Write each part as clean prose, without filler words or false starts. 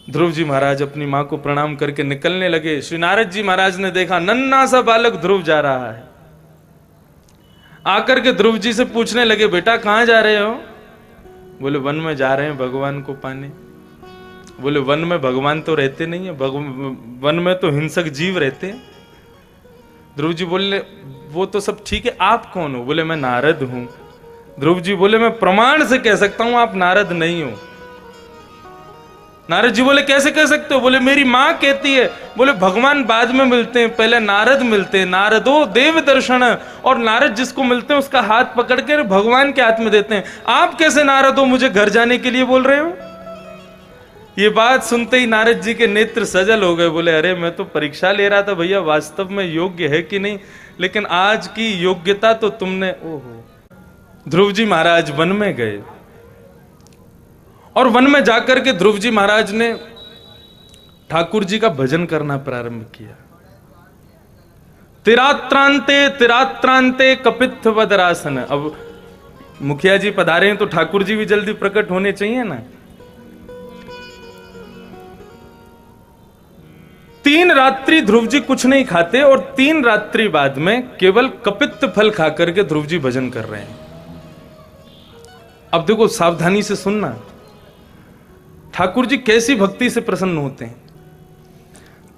ध्रुव जी महाराज अपनी मां को प्रणाम करके निकलने लगे। श्री नारद जी महाराज ने देखा नन्हा सा बालक ध्रुव जा रहा है। आकर के ध्रुव जी से पूछने लगे, बेटा कहां जा रहे हो? बोले वन में जा रहे हैं भगवान को पाने। बोले वन में भगवान तो रहते नहीं है, वन में तो हिंसक जीव रहते हैं। ध्रुव जी बोले वो तो सब ठीक है, आप कौन हो? बोले मैं नारद हूं। ध्रुव जी बोले मैं प्रमाण से कह सकता हूं आप नारद नहीं हो। नारद जी बोले कैसे कह सकते हो? बोले मेरी मां कहती है। बोले भगवान बाद में मिलते हैं, पहले नारद मिलते हैं। नारदो देव दर्शन, और नारद जिसको मिलते हैं उसका हाथ पकड़ के भगवान के हाथ में देते हैं। आप कैसे नारद हो मुझे घर जाने के लिए बोल रहे हो? ये बात सुनते ही नारद जी के नेत्र सजल हो गए। बोले अरे मैं तो परीक्षा ले रहा था भैया, वास्तव में योग्य है कि नहीं, लेकिन आज की योग्यता तो तुमने। ओहो। ध्रुव जी महाराज वन में गए और वन में जाकर के ध्रुव जी महाराज ने ठाकुर जी का भजन करना प्रारंभ किया। तिरात्रांते तिरात्रांते कपित्थ वदरासन। अब मुखिया जी पधारे हैं तो ठाकुर जी भी जल्दी प्रकट होने चाहिए ना। 3 रात्रि ध्रुव जी कुछ नहीं खाते और 3 रात्रि बाद में केवल कपित्त फल खाकर के ध्रुव जी भजन कर रहे हैं। अब देखो सावधानी से सुनना, ठाकुर जी कैसी भक्ति से प्रसन्न होते हैं।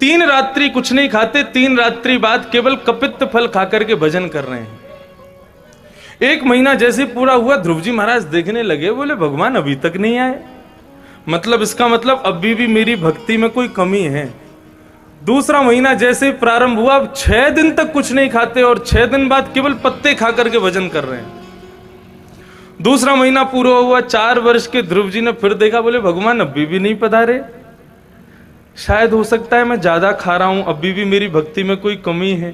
3 रात्रि कुछ नहीं खाते, 3 रात्रि बाद केवल कपित्त फल खाकर के भजन कर रहे हैं। 1 महीना जैसे पूरा हुआ ध्रुव जी महाराज देखने लगे। बोले भगवान अभी तक नहीं आए, मतलब इसका मतलब अभी भी मेरी भक्ति में कोई कमी है। दूसरा महीना जैसे प्रारंभ हुआ, 6 दिन तक कुछ नहीं खाते और 6 दिन बाद केवल पत्ते खा करके भजन कर रहे हैं। दूसरा महीना पूरा हुआ, 4 वर्ष के ध्रुव जी ने फिर देखा। बोले भगवान अभी भी नहीं पधारे, शायद हो सकता है मैं ज्यादा खा रहा हूं, अभी भी मेरी भक्ति में कोई कमी है।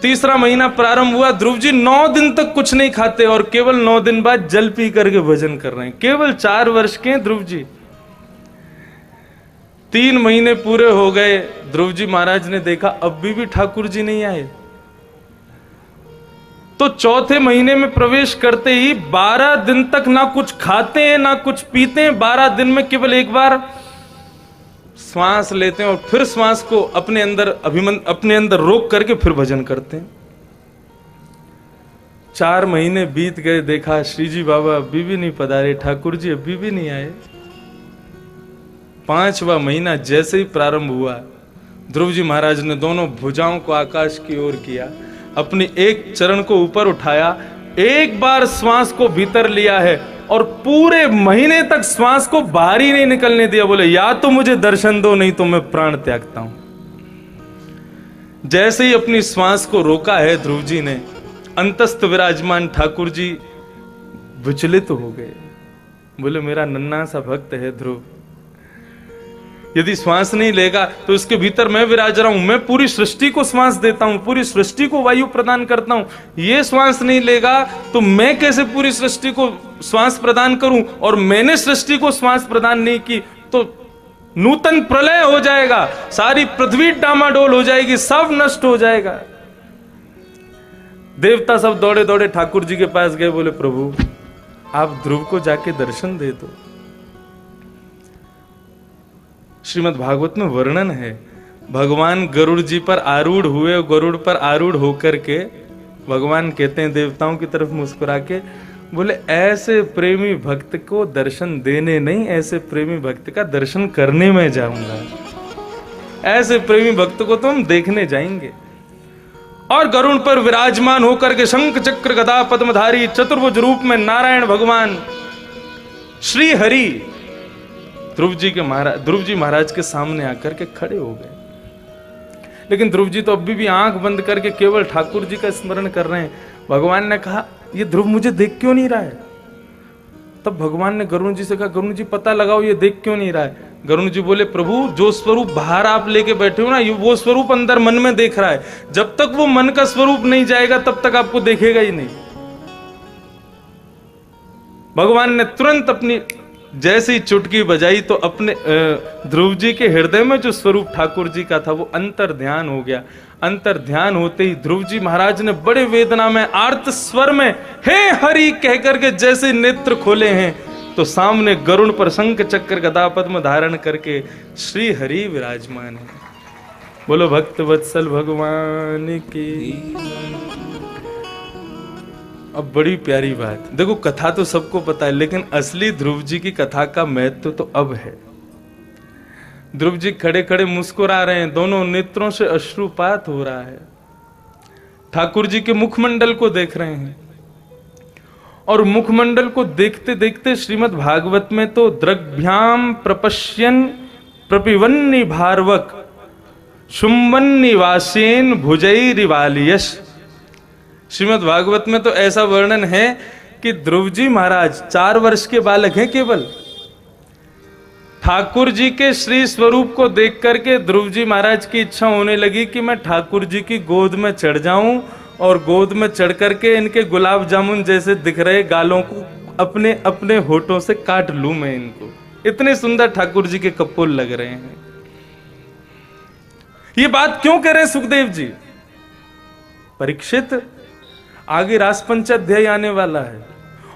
तीसरा महीना प्रारंभ हुआ, ध्रुव जी 9 दिन तक कुछ नहीं खाते और केवल 9 दिन बाद जल पी करके भजन कर रहे हैं। केवल 4 वर्ष के ध्रुव जी। 3 महीने पूरे हो गए, ध्रुव जी महाराज ने देखा अभी भी ठाकुर जी नहीं आए। तो चौथे महीने में प्रवेश करते ही 12 दिन तक ना कुछ खाते हैं ना कुछ पीते हैं। 12 दिन में केवल एक बार श्वास लेते हैं और फिर श्वास को अपने अंदर रोक करके फिर भजन करते हैं। 4 महीने बीत गए, देखा श्री जी बाबा अभी भी नहीं पधारे, ठाकुर जी अभी भी नहीं आए। 5वां महीना जैसे ही प्रारंभ हुआ, ध्रुव जी महाराज ने दोनों भुजाओं को आकाश की ओर किया, अपनी एक चरण को ऊपर उठाया, एक बार श्वास को भीतर लिया है और पूरे महीने तक श्वास को बाहर ही नहीं निकलने दिया। बोले या तो मुझे दर्शन दो, नहीं तो मैं प्राण त्यागता हूं। जैसे ही अपनी श्वास को रोका है ध्रुव जी ने, अंतस्थ विराजमान ठाकुर जी विचलित हो गए। बोले मेरा नन्हा सा भक्त है ध्रुव, यदि श्वास नहीं लेगा तो इसके भीतर मैं विराज रहा हूं, मैं पूरी सृष्टि को श्वास देता हूं, पूरी सृष्टि को वायु प्रदान करता हूं। ये श्वास नहीं लेगा तो मैं कैसे पूरी सृष्टि को श्वास प्रदान करूं? और मैंने सृष्टि को श्वास प्रदान नहीं की तो नूतन प्रलय हो जाएगा, सारी पृथ्वी डामाडोल हो जाएगी, सब नष्ट हो जाएगा। देवता सब दौड़े दौड़े ठाकुर जी के पास गए। बोले प्रभु आप ध्रुव को जाके दर्शन दे दो। श्रीमद् भागवत में वर्णन है, भगवान गरुड़ जी पर आरूढ़ हुए, गरुड़ पर आरूढ़ होकर के भगवान कहते हैं देवताओं की तरफ मुस्कुरा के, बोले ऐसे प्रेमी भक्त को दर्शन देने नहीं, ऐसे प्रेमी भक्त का दर्शन करने में जाऊंगा। ऐसे प्रेमी भक्त को तो हम देखने जाएंगे। और गरुड़ पर विराजमान होकर के शंख चक्र गदा पद्मधारी चतुर्भुज रूप में नारायण भगवान श्री हरि ध्रुव जी महाराज के सामने आकर के खड़े हो गए। लेकिन ध्रुव जी तो अभी भी आंख बंद करके केवल ठाकुर जी का स्मरण कर रहे हैं। भगवान ने कहा ये ध्रुव मुझे देख क्यों नहीं रहा है? तब भगवान ने गरुड़ जी से कहा गरुड़ जी पता लगाओ ये देख क्यों नहीं रहा है। गरुड़ जी बोले प्रभु जो स्वरूप बाहर आप लेके बैठे हो ना, वो स्वरूप अंदर मन में देख रहा है, जब तक वो मन का स्वरूप नहीं जाएगा तब तक आपको देखेगा ही नहीं। भगवान ने तुरंत अपनी जैसे ही चुटकी बजाई तो अपने ध्रुव जी के हृदय में जो स्वरूप ठाकुर जी का था वो अंतर ध्यान हो गया। अंतर ध्यान होते ही ध्रुव जी महाराज ने बड़े वेदना में आर्त स्वर में हे हरि कहकर के जैसे नेत्र खोले हैं तो सामने गरुड़ पर शंख चक्र गदा पद्म धारण करके श्री हरि विराजमान है। बोलो भक्त वत्सल भगवान की। अब बड़ी प्यारी बात देखो, कथा तो सबको पता है, लेकिन असली ध्रुव जी की कथा का महत्व तो अब है। ध्रुव जी खड़े खड़े मुस्कुरा रहे हैं, दोनों नेत्रों से अश्रुपात हो रहा है, ठाकुर जी के मुखमंडल को देख रहे हैं। और मुखमंडल को देखते देखते श्रीमद् भागवत में तो द्रग्भ्याम प्रपश्यन प्रपिवन्नि भारवक शुम्बन्नि वासेन भुजैरिवालियश। श्रीमद् भागवत में तो ऐसा वर्णन है कि ध्रुव जी महाराज 4 वर्ष के बालक हैं केवल। ठाकुर जी के श्री स्वरूप को देख करके ध्रुव जी महाराज की इच्छा होने लगी कि मैं ठाकुर जी की गोद में चढ़ जाऊं और गोद में चढ़ करके इनके गुलाब जामुन जैसे दिख रहे गालों को अपने अपने होठों से काट लूं मैं इनको। इतने सुंदर ठाकुर जी के कपोल लग रहे हैं। ये बात क्यों कह रहे हैं सुखदेव जी? परीक्षित, आगे रास पंचाध्यायी आने वाला है,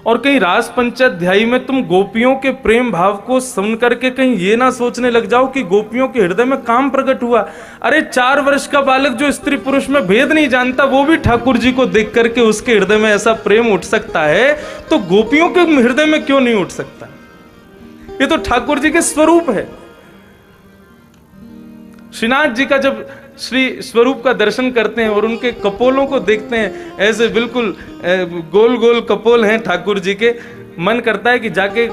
और कहीं रास पंचाध्यायी में तुम गोपियों के प्रेम भाव को सुन करके कहीं ये ना सोचने लग जाओ कि गोपियों के हृदय में काम प्रकट हुआ। अरे 4 वर्ष का बालक जो स्त्री पुरुष में भेद नहीं जानता, वो भी ठाकुर जी को देख करके उसके हृदय में ऐसा प्रेम उठ सकता है, तो गोपियों के हृदय में क्यों नहीं उठ सकता? ये तो ठाकुर जी के स्वरूप है। श्रीनाथ जी का जब श्री स्वरूप का दर्शन करते हैं और उनके कपोलों को देखते हैं, ऐसे बिल्कुल गोल गोल कपोल हैं ठाकुर जी के, मन करता है कि जाके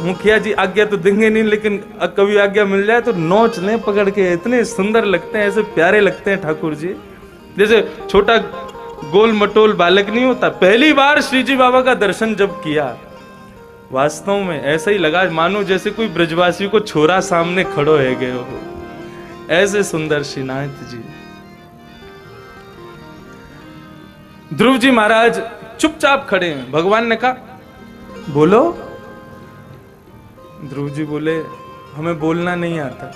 मुखिया जी आज्ञा तो देंगे नहीं, लेकिन कभी आज्ञा मिल जाए तो नोच लें पकड़ के। इतने सुंदर लगते हैं, ऐसे प्यारे लगते हैं ठाकुर जी, जैसे छोटा गोल मटोल बालक नहीं होता। पहली बार श्री जी बाबा का दर्शन जब किया, वास्तव में ऐसा ही लगा मानो जैसे कोई ब्रजवासी को छोरा सामने खड़ो है गए हो। ऐसे सुंदर श्रीनाथ जी। ध्रुव जी महाराज चुपचाप खड़े हैं। भगवान ने कहा बोलो। ध्रुव जी बोले हमें बोलना नहीं आता।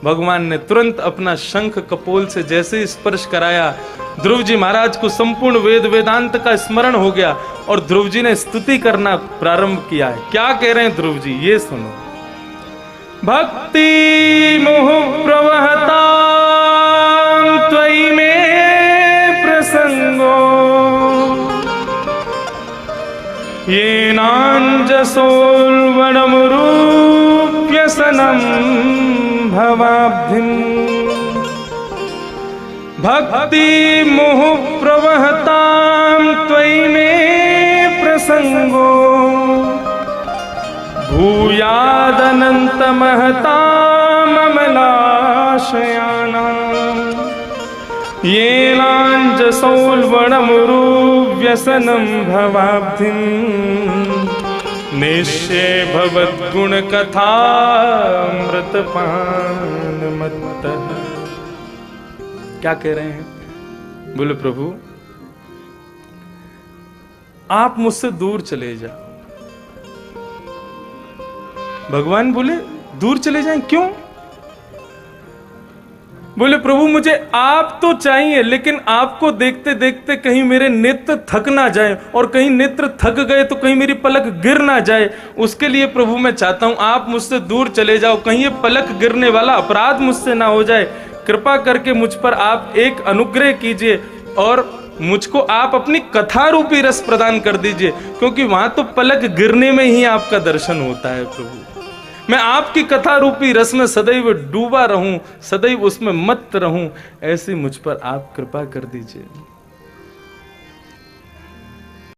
भगवान ने तुरंत अपना शंख कपोल से जैसे स्पर्श कराया, ध्रुव जी महाराज को संपूर्ण वेद वेदांत का स्मरण हो गया और ध्रुव जी ने स्तुति करना प्रारंभ किया है। क्या कह रहे हैं ध्रुव जी, ये सुनो। भक्ति मोह प्रवहता त्वयि में प्रसंगो येनाञ्जसोल्वणमुरूप्यसनं भवाब्धिम्। भक्ति मोह प्रवहतां त्वयि में प्रसंगो भूयादनन्तमहताममलाशयानां येनाञ्जसोल्वणमुरुव्यसनं भवाब्धिं निश्चय भवद्गुणकथामृतपानमत्तः। क्या कह रहे हैं? बोले प्रभु आप मुझसे दूर चले जाओ। भगवान बोले दूर चले जाएं, क्यों? बोले प्रभु मुझे आप तो चाहिए, लेकिन आपको देखते देखते कहीं मेरे नेत्र थक ना जाए, और कहीं नेत्र थक गए तो कहीं मेरी पलक गिर ना जाए। उसके लिए प्रभु मैं चाहता हूं आप मुझसे दूर चले जाओ, कहीं ये पलक गिरने वाला अपराध मुझसे ना हो जाए। कृपा करके मुझ पर आप एक अनुग्रह कीजिए और मुझको आप अपनी कथा रूपी रस प्रदान कर दीजिए, क्योंकि वहां तो पलक गिरने में ही आपका दर्शन होता है। प्रभु मैं आपकी कथा रूपी रस में सदैव डूबा रहूं, सदैव उसमें मत रहूं, ऐसी मुझ पर आप कृपा कर दीजिए।